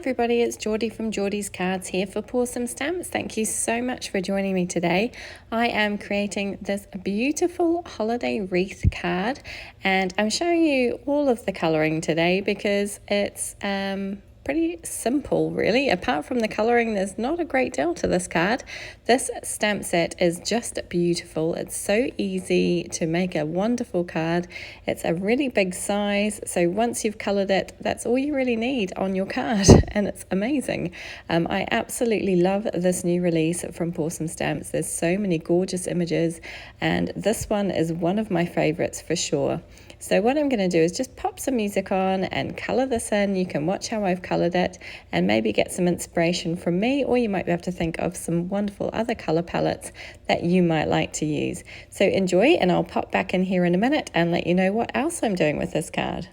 everybody, it's Geordie from Geordie's Cards here for Pour Some Stamps. Thank you so much for joining me today. I am creating this beautiful holiday wreath card and I'm showing you all of the colouring today because it's pretty simple really. Apart from the colouring, there's not a great deal to this card. This stamp set is just beautiful. It's so easy to make a wonderful card. It's a really big size, so once you've coloured it, that's all you really need on your card and it's amazing. I absolutely love this new release from Pour Some Stamps. There's so many gorgeous images and this one is one of my favourites for sure. So what I'm going to do is just pop some music on and colour this in. You can watch how I've coloured it and maybe get some inspiration from me, or you might be able to think of some wonderful other colour palettes that you might like to use. So enjoy, and I'll pop back in here in a minute and let you know what else I'm doing with this card.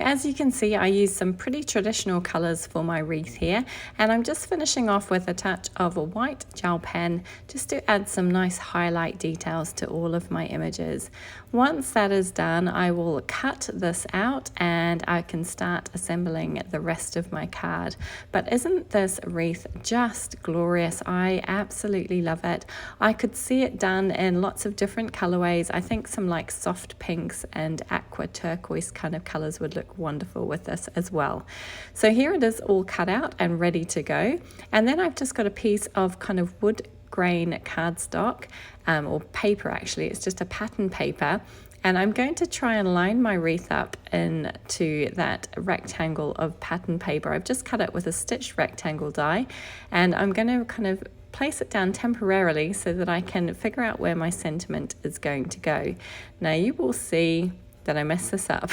as you can see, I used some pretty traditional colours for my wreath here, and I'm just finishing off with a touch of a white gel pen just to add some nice highlight details to all of my images. Once that is done, I will cut this out and I can start assembling the rest of my card. But isn't this wreath just glorious? I absolutely love it. I could see it done in lots of different colorways. I think some like soft pinks and aqua turquoise kind of colors would look wonderful with this as well. So here it is all cut out and ready to go. And then I've just got a piece of kind of wood grain cardstock, or paper actually, it's just a pattern paper, and I'm going to try and line my wreath up into that rectangle of pattern paper. I've just cut it with a stitched rectangle die, and I'm going to kind of place it down temporarily so that I can figure out where my sentiment is going to go. Now you will see that I mess this up.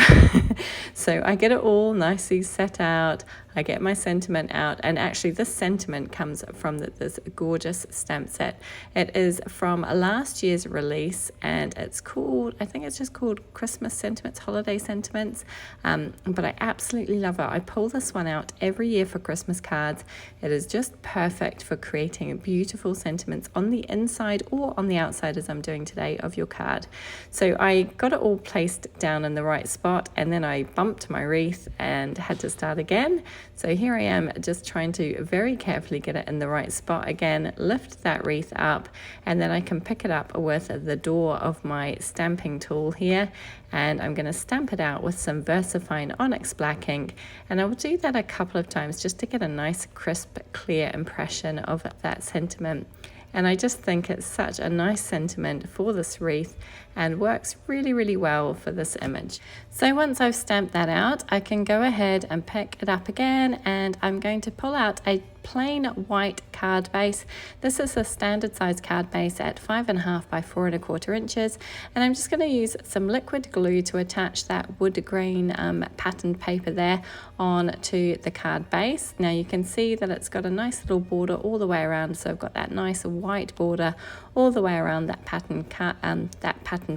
So I get it all nicely set out, I get my sentiment out, and actually this sentiment comes from this gorgeous stamp set. It is from last year's release, and it's called, I think it's just called Christmas Sentiments, Holiday Sentiments, but I absolutely love it. I pull this one out every year for Christmas cards. It is just perfect for creating beautiful sentiments on the inside or on the outside, as I'm doing today, of your card. So I got it all placed down in the right spot, and then I bumped my wreath and had to start again. So here I am just trying to very carefully get it in the right spot again, lift that wreath up, and then I can pick it up with the door of my stamping tool here, and I'm going to stamp it out with some VersaFine Onyx black ink, and I will do that a couple of times just to get a nice crisp clear impression of that sentiment. And I just think it's such a nice sentiment for this wreath and works really, really well for this image. So once I've stamped that out, I can go ahead and pick it up again, and I'm going to pull out a plain white card base. This is a standard size card base at 5.5 by 4.25 inches, and I'm just going to use some liquid glue to attach that wood grain patterned paper there onto the card base. Now you can see that it's got a nice little border all the way around, so I've got that nice white border all the way around that pattern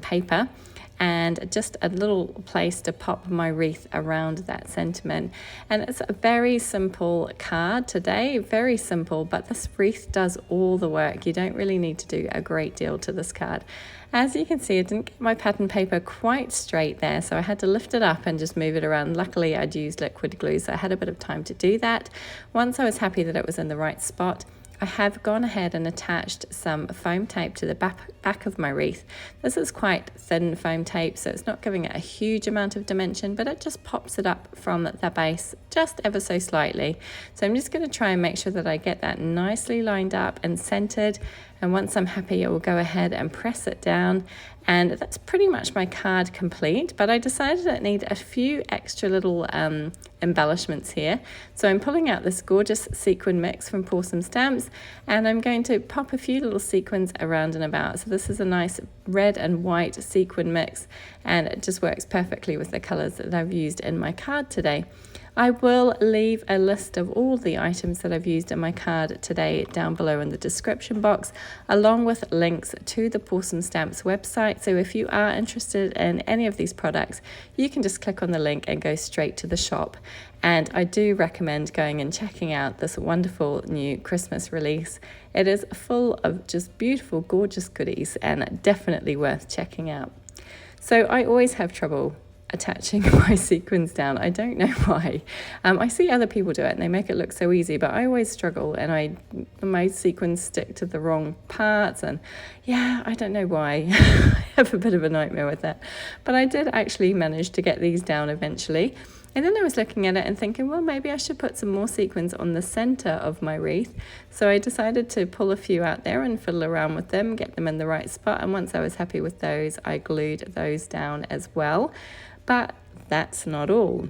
paper, and just a little place to pop my wreath around that sentiment. And it's a very simple card today, very simple, but this wreath does all the work. You don't really need to do a great deal to this card. As you can see, I didn't get my pattern paper quite straight there, so I had to lift it up and just move it around. Luckily I'd used liquid glue, so I had a bit of time to do that. Once I was happy that it was in the right spot, I have gone ahead and attached some foam tape to the back of my wreath. This is quite thin foam tape, so it's not giving it a huge amount of dimension, but it just pops it up from the base just ever so slightly. So I'm just going to try and make sure that I get that nicely lined up and centered. And once I'm happy, I will go ahead and press it down. And that's pretty much my card complete, but I decided it needed a few extra little embellishments here. So I'm pulling out this gorgeous sequin mix from Porcelain Stamps, and I'm going to pop a few little sequins around and about. So this is a nice red and white sequin mix, and it just works perfectly with the colors that I've used in my card today. I will leave a list of all the items that I've used in my card today down below in the description box, along with links to the Porcelain Stamps website. So if you are interested in any of these products, you can just click on the link and go straight to the shop. And I do recommend going and checking out this wonderful new Christmas release. It is full of just beautiful, gorgeous goodies, and definitely worth checking out. So I always have trouble attaching my sequins down. I don't know why. I see other people do it and they make it look so easy, but I always struggle, and my sequins stick to the wrong parts, and yeah, I don't know why. I have a bit of a nightmare with that. But I did actually manage to get these down eventually. And then I was looking at it and thinking, well, maybe I should put some more sequins on the center of my wreath. So I decided to pull a few out there and fiddle around with them, get them in the right spot. And once I was happy with those, I glued those down as well. But that's not all.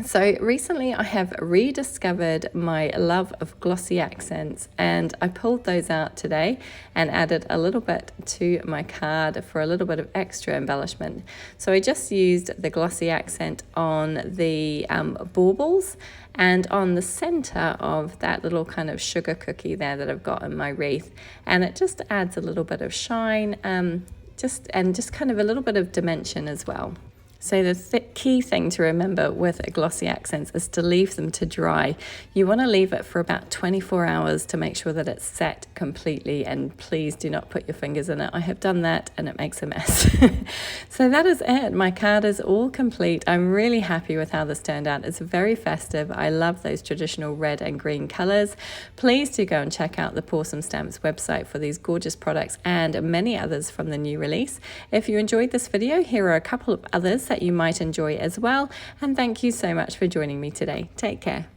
So recently I have rediscovered my love of glossy accents, and I pulled those out today and added a little bit to my card for a little bit of extra embellishment. So I just used the glossy accent on the baubles and on the center of that little kind of sugar cookie there that I've got in my wreath, and it just adds a little bit of shine, just kind of a little bit of dimension as well. So the key thing to remember with glossy accents is to leave them to dry. You want to leave it for about 24 hours to make sure that it's set completely, and please do not put your fingers in it. I have done that and it makes a mess. So that is it. My card is all complete. I'm really happy with how this turned out. It's very festive. I love those traditional red and green colors. Please do go and check out the Pour Some Stamps website for these gorgeous products and many others from the new release. If you enjoyed this video, here are a couple of others that you might enjoy as well. And thank you so much for joining me today. Take care.